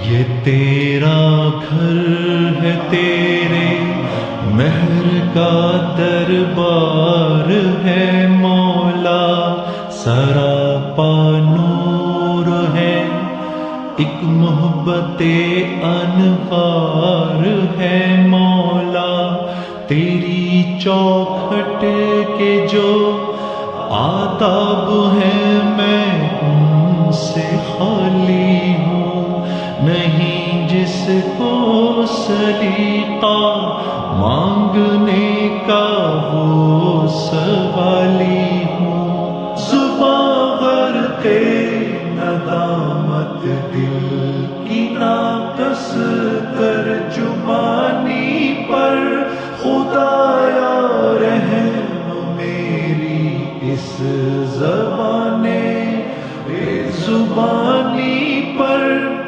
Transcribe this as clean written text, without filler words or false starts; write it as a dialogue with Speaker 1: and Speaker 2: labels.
Speaker 1: ये तेरा घर है, तेरे महर का दरबार है मौला। सरापा नूर है, एक मोहब्बते अनवार है मौला। तेरी चौखट के जो आदाब है, मैं उनसे खाली हूँ। नहीं जिसको सलीका मांगने का, वो सवाली